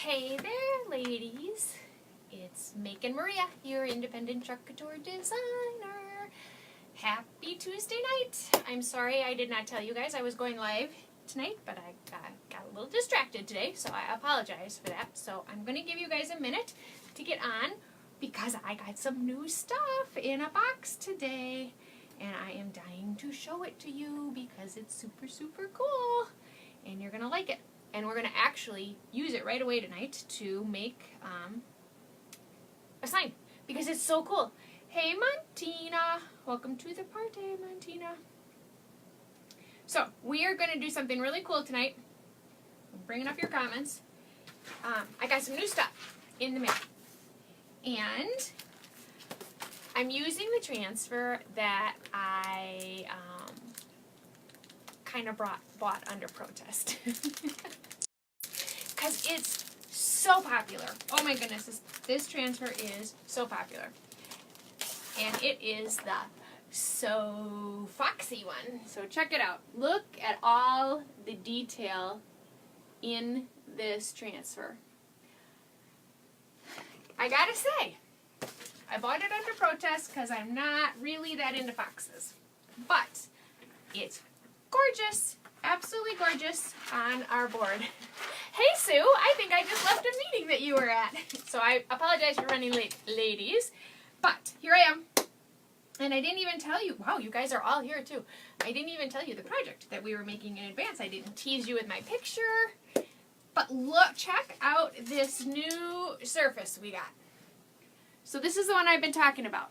Hey there, ladies. It's Make and Maria, your independent Chalk Couture designer. Happy Tuesday night. I'm sorry I did not tell you guys I was going live tonight, but I got a little distracted today, so I apologize for that. So I'm going to give you guys a minute to get on because I got some new stuff in a box today, and I am dying to show it to you because it's super, super cool, and you're going to like it. And we're going to actually use it right away tonight to make a sign because it's so cool. Hey, Montina. Welcome to the party, Montina. So, we are going to do something really cool tonight. I'm bringing up your comments. I got some new stuff in the mail. And I'm using the transfer that I kind of bought under protest. Because it's so popular. Oh my goodness, this transfer is so popular. And it is the So Foxy one. So check it out. Look at all the detail in this transfer. I gotta say, I bought it under protest because I'm not really that into foxes. But it's gorgeous, absolutely gorgeous on our board. Hey Sue, I think I just left a meeting that you were at. So I apologize for running late, ladies. But here I am. And I didn't even tell you, wow, you guys are all here too. I didn't even tell you the project that we were making in advance. I didn't tease you with my picture. But look, check out this new surface we got. So this is the one I've been talking about.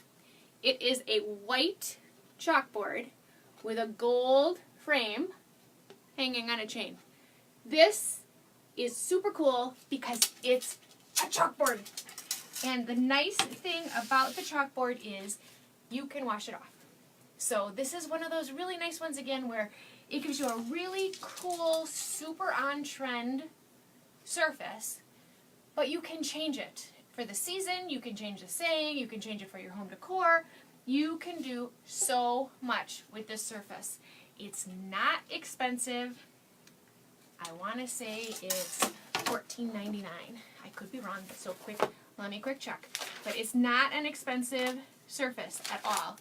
It is a white chalkboard with a gold frame hanging on a chain. This is super cool because it's a chalkboard. And the nice thing about the chalkboard is you can wash it off. So this is one of those really nice ones again where it gives you a really cool, super on-trend surface, but you can change it for the season, you can change the saying, you can change it for your home decor. You can do so much with this surface. It's not expensive. I want to say it's $14.99. I could be wrong, but so quick. Let me quick check. But it's not an expensive surface at all.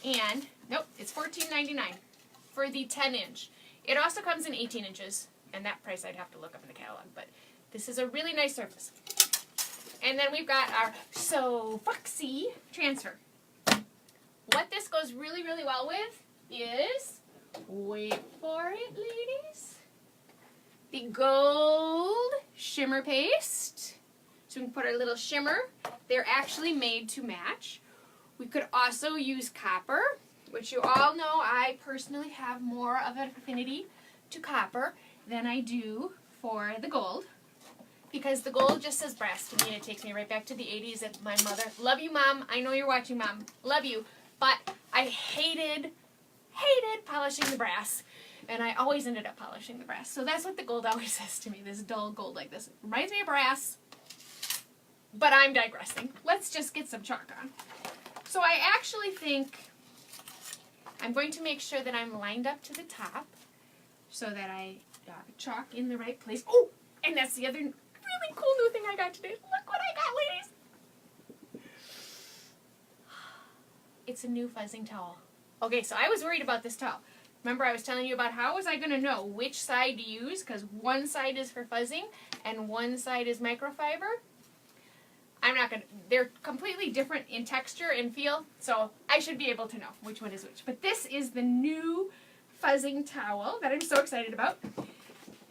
And, nope, it's $14.99 for the 10-inch. It also comes in 18 inches, and that price I'd have to look up in the catalog. But this is a really nice surface. And then we've got our So Foxy transfer. What this goes really, really well with is, wait for it, ladies, the gold shimmer paste. So we can put our little shimmer. They're actually made to match. We could also use copper, which you all know I personally have more of an affinity to copper than I do for the gold. Because the gold just says brass to me, and it takes me right back to the 80s and my mother. Love you, Mom. I know you're watching, Mom. Love you. But I hated polishing the brass. And I always ended up polishing the brass. So that's what the gold always says to me, this dull gold like this. It reminds me of brass. But I'm digressing. Let's just get some chalk on. So I actually think I'm going to make sure that I'm lined up to the top so that I chalk in the right place. Oh, and that's the other really cool new thing I got today. Look what I got, ladies. It's a new fuzzing towel. Okay, so I was worried about this towel. Remember I was telling you about how was I going to know which side to use because one side is for fuzzing and one side is microfiber. I'm not going to, they're completely different in texture and feel, so I should be able to know which one is which. But this is the new fuzzing towel that I'm so excited about.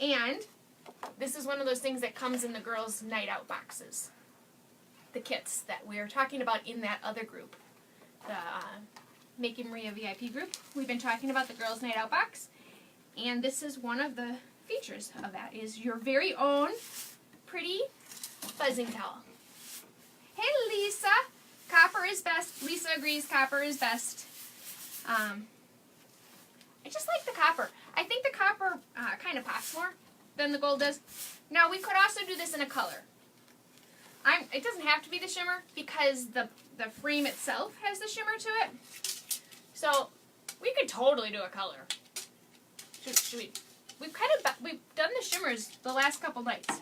And this is one of those things that comes in the girls' night out boxes. The kits that we were talking about in that other group. The Making Maria VIP group. We've been talking about the girls' night out box. And this is one of the features of that is your very own pretty fuzzing towel. Hey Lisa, copper is best. Lisa agrees copper is best. I just like the copper. I think the copper kind of pops more than the gold does. Now we could also do this in a color. It doesn't have to be the shimmer because the frame itself has the shimmer to it. So we could totally do a color. Should we? We've done the shimmers the last couple nights.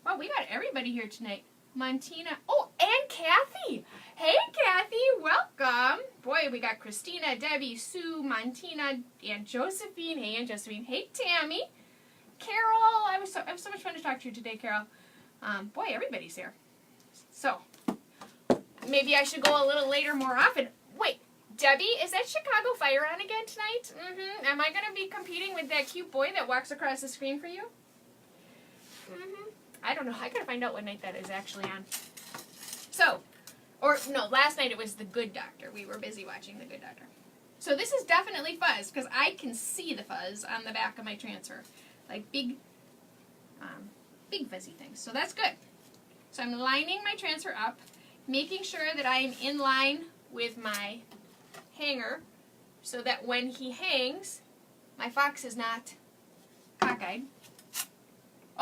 Wow, we got everybody here tonight. Montina. Oh, and Kathy. Hey, Kathy. Welcome. Boy, we got Christina, Debbie, Sue, Montina, and Josephine. Hey, Aunt Josephine. Hey, Tammy. Carol. I have so much fun to talk to you today, Carol. Boy, everybody's here. So, maybe I should go a little later more often. Wait, Debbie, is that Chicago Fire on again tonight? Mm-hmm. Am I going to be competing with that cute boy that walks across the screen for you? Mm-hmm. I don't know. I gotta find out what night that is actually on. So, or no, last night it was The Good Doctor. We were busy watching The Good Doctor. So this is definitely fuzz because I can see the fuzz on the back of my transfer, like big fuzzy things. So that's good. So I'm lining my transfer up, making sure that I am in line with my hanger, so that when he hangs, my fox is not cockeyed.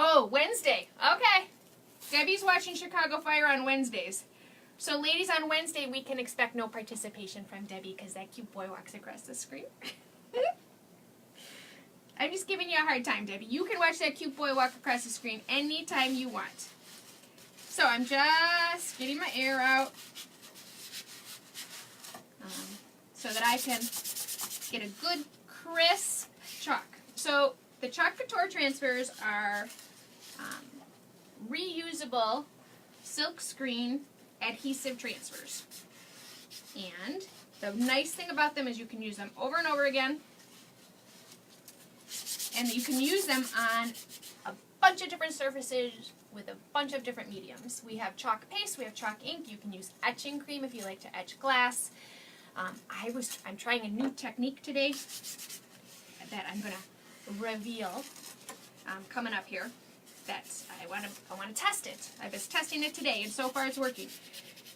Oh, Wednesday. Okay. Debbie's watching Chicago Fire on Wednesdays. So, ladies, on Wednesday, we can expect no participation from Debbie because that cute boy walks across the screen. I'm just giving you a hard time, Debbie. You can watch that cute boy walk across the screen anytime you want. So, I'm just getting my air out so that I can get a good, crisp chalk. So, the Chalk Couture transfers are reusable silk screen adhesive transfers. And the nice thing about them is you can use them over and over again. And you can use them on a bunch of different surfaces with a bunch of different mediums. We have chalk paste, we have chalk ink. You can use etching cream if you like to etch glass. I'm trying a new technique today that I'm going to reveal coming up here. That I want to test it. I was testing it today, and so far it's working.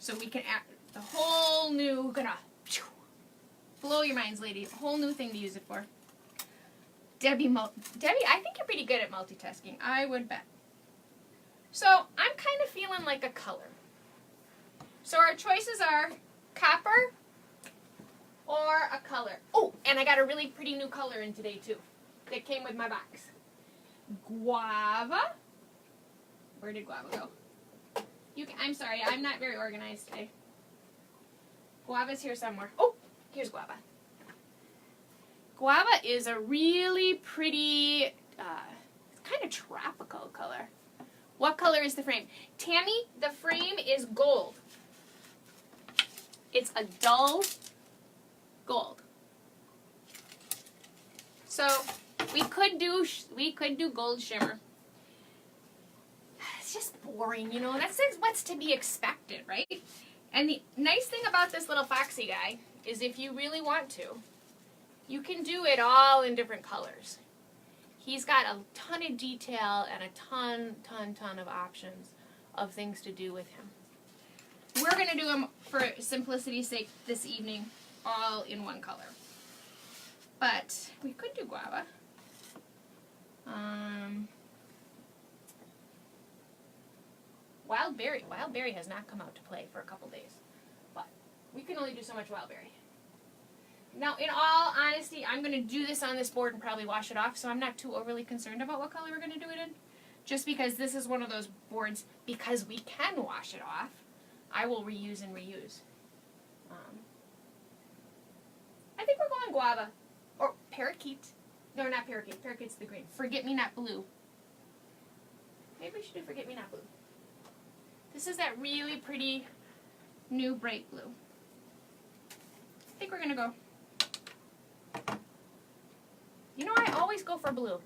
So we can add the whole new, blow your minds, lady. A whole new thing to use it for. Debbie, I think you're pretty good at multitasking. I would bet. So I'm kind of feeling like a color. So our choices are copper or a color. Oh, and I got a really pretty new color in today too. That came with my box. Guava. Where did guava go? I'm sorry, I'm not very organized today. Guava's here somewhere. Oh, here's guava. Guava is a really pretty, kind of tropical color. What color is the frame? Tammy, the frame is gold. It's a dull gold. So we could do gold shimmer. It's just boring, you know. That's what's to be expected, right? And the nice thing about this little foxy guy is if you really want to, you can do it all in different colors. He's got a ton of detail and a ton of options of things to do with him. We're going to do him, for simplicity's sake, this evening, all in one color. But we could do guava. Wild berry. Wild berry has not come out to play for a couple days. But we can only do so much wild berry. Now, in all honesty, I'm going to do this on this board and probably wash it off, so I'm not too overly concerned about what color we're going to do it in. Just because this is one of those boards, because we can wash it off, I will reuse and reuse. I think we're going guava. Or parakeet. No, not parakeet. Parakeet's the green. Forget-me-not blue. Maybe we should do forget-me-not blue. This is that really pretty new bright blue. I think we're going to go. You know, I always go for blue.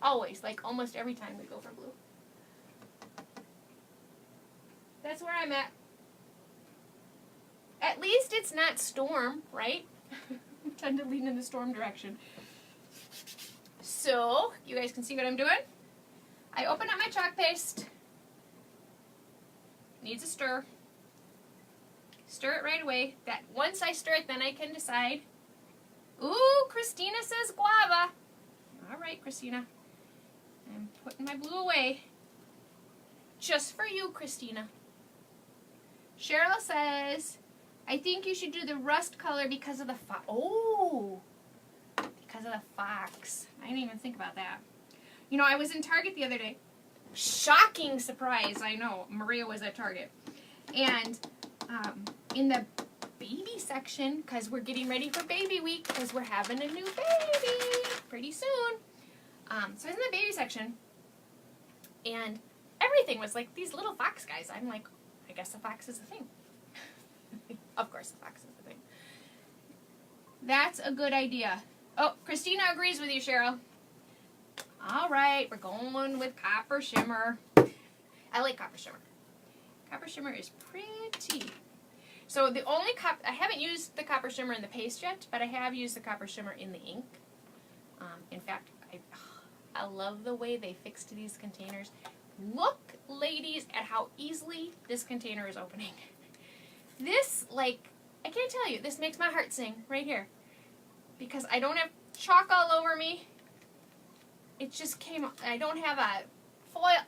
Always. Like, almost every time we go for blue. That's where I'm at. At least it's not storm, right? I tend to lean in the storm direction. So, you guys can see what I'm doing. I open up my chalk paste. Needs a stir. Stir it right away. That once I stir it, then I can decide. Ooh, Christina says guava. All right, Christina. I'm putting my blue away. Just for you, Christina. Cheryl says, I think you should do the rust color because of the fox. Oh, because of the fox. I didn't even think about that. You know, I was in Target the other day, shocking surprise. I know, Maria was at Target. And in the baby section, because we're getting ready for baby week, because we're having a new baby pretty soon. So in the baby section, and everything was like these little fox guys. I'm like, I guess a fox is a thing. Of course a fox is a thing. That's a good idea. Oh, Christina agrees with you, Cheryl. All right, we're going with copper shimmer. I like copper shimmer. Copper shimmer is pretty. So the only I haven't used the copper shimmer in the paste yet, but I have used the copper shimmer in the ink. In fact, I love the way they fixed these containers. Look, ladies, at how easily this container is opening. This, like, I can't tell you, this makes my heart sing right here. Because I don't have chalk all over me. It just came, I don't have a foil.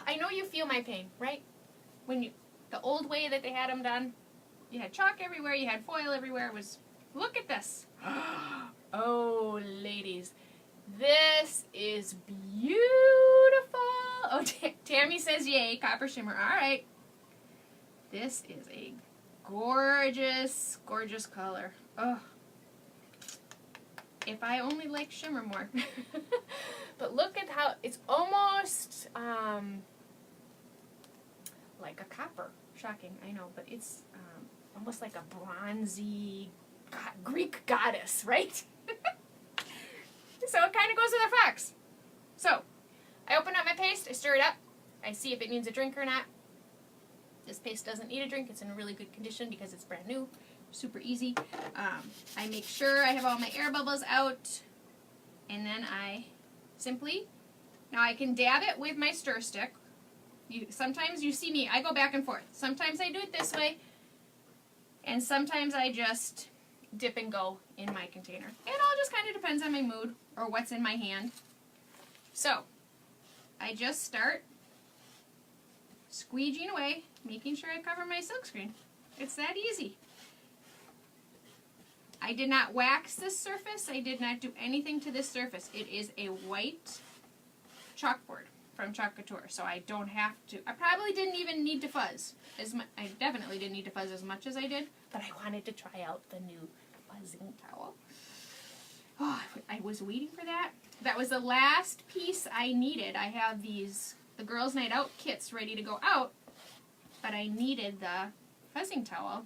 I know you feel my pain, right? When the old way that they had them done, you had chalk everywhere, you had foil everywhere. It was, look at this. Oh, ladies, this is beautiful. Oh, Tammy says yay, copper shimmer. All right. This is a gorgeous, gorgeous color. Oh, if I only like shimmer more. But look at how it's almost like a copper. Shocking, I know, but it's almost like a bronzy Greek goddess, right? So it kind of goes with our fox. So I open up my paste, I stir it up, I see if it needs a drink or not. This paste doesn't need a drink. It's in a really good condition because it's brand new. Super easy. I make sure I have all my air bubbles out. And then I simply, now I can dab it with my stir stick. Sometimes you see me, I go back and forth. Sometimes I do it this way. And sometimes I just dip and go in my container. It all just kind of depends on my mood or what's in my hand. So, I just start squeegeeing away, making sure I cover my silkscreen. It's that easy. I did not wax this surface. I did not do anything to this surface. It is a white chalkboard from Chalk Couture, so I don't have to. I probably didn't even need to fuzz. I definitely didn't need to fuzz as much as I did, but I wanted to try out the new fuzzing towel. Oh, I was waiting for that. That was the last piece I needed. I have the Girls' Night Out kits ready to go out, but I needed the fuzzing towel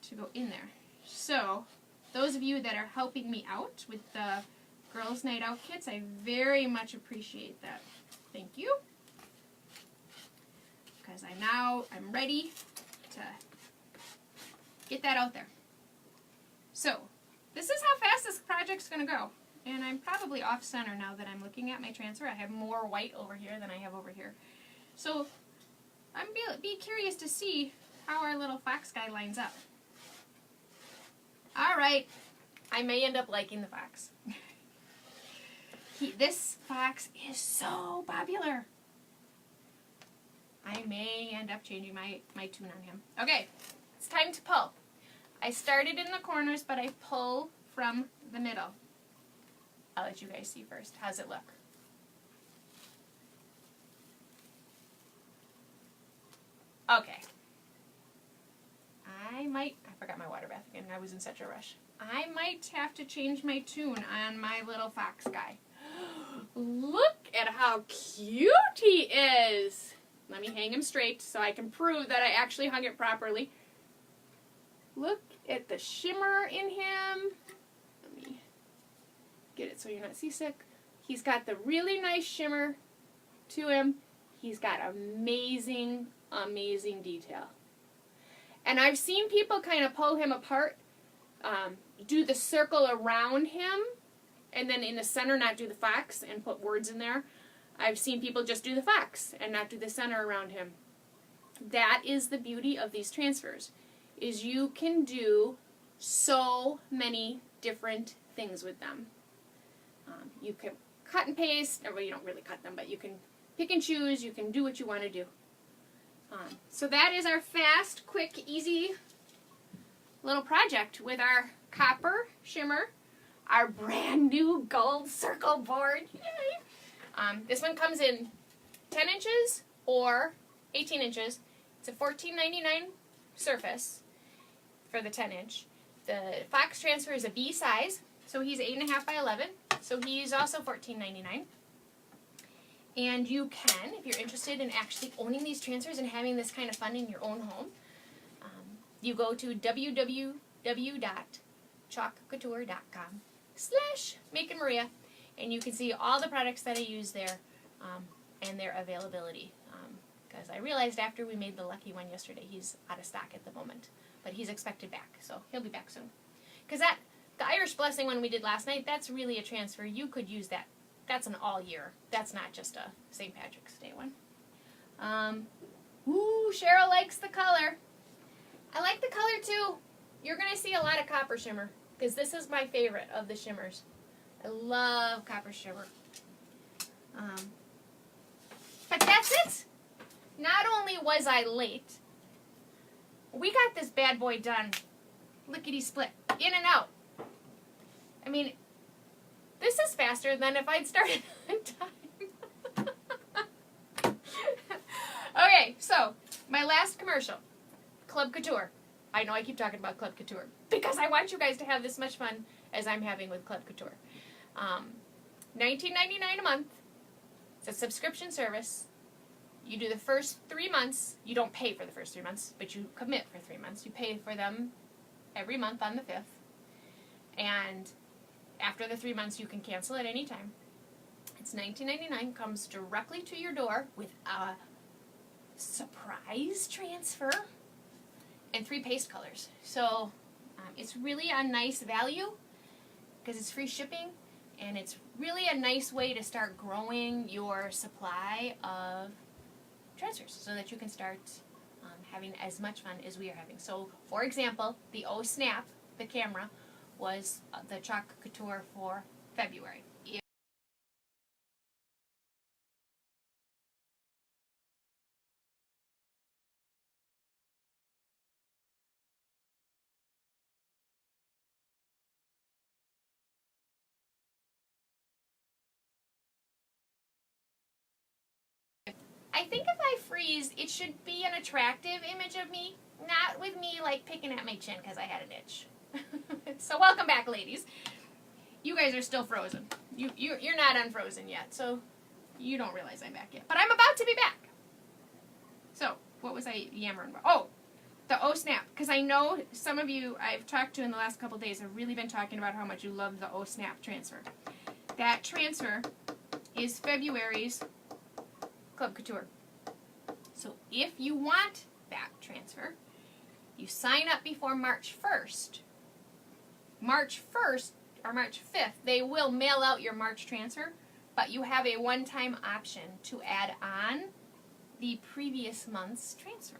to go in there. So, those of you that are helping me out with the Girls' Night Out kits, I very much appreciate that. Thank you. Because I'm ready to get that out there. So, this is how fast this project's going to go. And I'm probably off center now that I'm looking at my transfer. I have more white over here than I have over here. So, I'm be curious to see how our little fox guy lines up. Alright, I may end up liking the fox. This fox is so popular. I may end up changing my tune on him. Okay, it's time to pull. I started in the corners, but I pull from the middle. I'll let you guys see first. How's it look? Okay. I forgot my water bath again. I was in such a rush. I might have to change my tune on my little fox guy. Look at how cute he is. Let me hang him straight so I can prove that I actually hung it properly. Look at the shimmer in him. Let me get it so you're not seasick. He's got the really nice shimmer to him. He's got amazing, amazing detail. And I've seen people kind of pull him apart, do the circle around him, and then in the center not do the fox and put words in there. I've seen people just do the fox and not do the center around him. That is the beauty of these transfers, is you can do so many different things with them. You can cut and paste, or well, you don't really cut them, but you can pick and choose, you can do what you want to do. So that is our fast, quick, easy little project with our copper shimmer, our brand new gold circle board. Yay! This one comes in 10 inches or 18 inches. It's a $14.99 surface for the 10 inch. The Fox transfer is a B size, so he's 8.5 by 11. So he's also $14.99. And you can, if you're interested in actually owning these transfers and having this kind of fun in your own home, you go to www.chalkcouture.com/MakeandMaria, and you can see all the products that I use there and their availability. Because I realized after we made the lucky one yesterday, he's out of stock at the moment. But he's expected back, so he'll be back soon. Because the Irish Blessing one we did last night, that's really a transfer. You could use that. That's an all year. That's not just a St. Patrick's Day one. Ooh, Cheryl likes the color. I like the color too. You're going to see a lot of copper shimmer, because this is my favorite of the shimmers. I love copper shimmer. But that's it. Not only was I late, we got this bad boy done. Lickety split. In and out. I mean, this is faster than if I'd started on time. Okay, so my last commercial. Club Couture. I know I keep talking about Club Couture because I want you guys to have this much fun as I'm having with Club Couture. $19.99 a month. It's a subscription service. You do the first 3 months. You don't pay for the first 3 months, but you commit for 3 months. You pay for them every month on the 5th. And after the 3 months, you can cancel at any time. It's $19.99. Comes directly to your door with a surprise transfer and 3 paste colors. So it's really a nice value because it's free shipping, and it's really a nice way to start growing your supply of transfers so that you can start having as much fun as we are having. So, for example, the Oh Snap, the camera, was the Chalk Couture for February. I think if I freeze, it should be an attractive image of me, not with me like picking at my chin because I had an itch. So welcome back, ladies. You guys are still frozen. You're not unfrozen yet, so you don't realize I'm back yet. But I'm about to be back. So what was I yammering about? Oh, the Oh Snap, because I know some of you I've talked to in the last couple days have really been talking about how much you love the Oh Snap transfer. That transfer is February's Club Couture. So if you want that transfer, you sign up before March 1st. March 1st or March 5th, they will mail out your March transfer, but you have a one-time option to add on the previous month's transfer.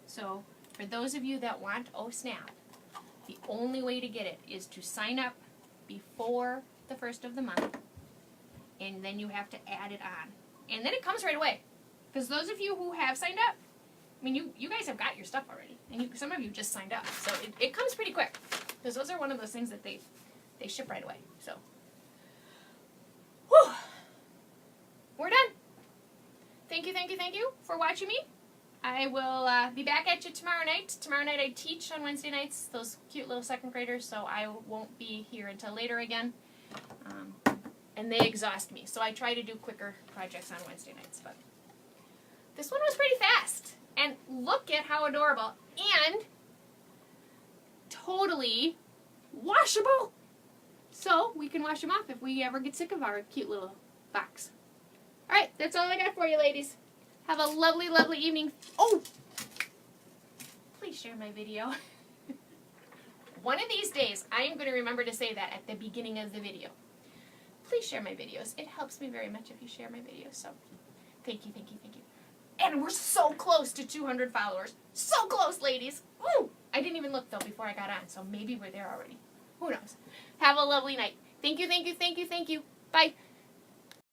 So for those of you that want Oh Snap, the only way to get it is to sign up before the 1st of the month, and then you have to add it on. And then it comes right away. Because those of you who have signed up, I mean, you guys have got your stuff already. And some of you just signed up. So it comes pretty quick. Because those are one of those things that they ship right away. So, whew. We're done. Thank you for watching me. I will be back at you tomorrow night. Tomorrow night I teach on Wednesday nights, those cute little 2nd graders. So I won't be here until later again. And they exhaust me. So I try to do quicker projects on Wednesday nights. But this one was pretty fast. And look at how adorable. And totally washable. So we can wash them off if we ever get sick of our cute little box. Alright, that's all I got for you, ladies. Have a lovely, lovely evening. Oh! Please share my video. One of these days, I am going to remember to say that at the beginning of the video. Please share my videos. It helps me very much if you share my videos. So, thank you. And we're so close to 200 followers. So close, ladies. Woo! I didn't even look, though, before I got on. So maybe we're there already. Who knows? Have a lovely night. Thank you. Bye.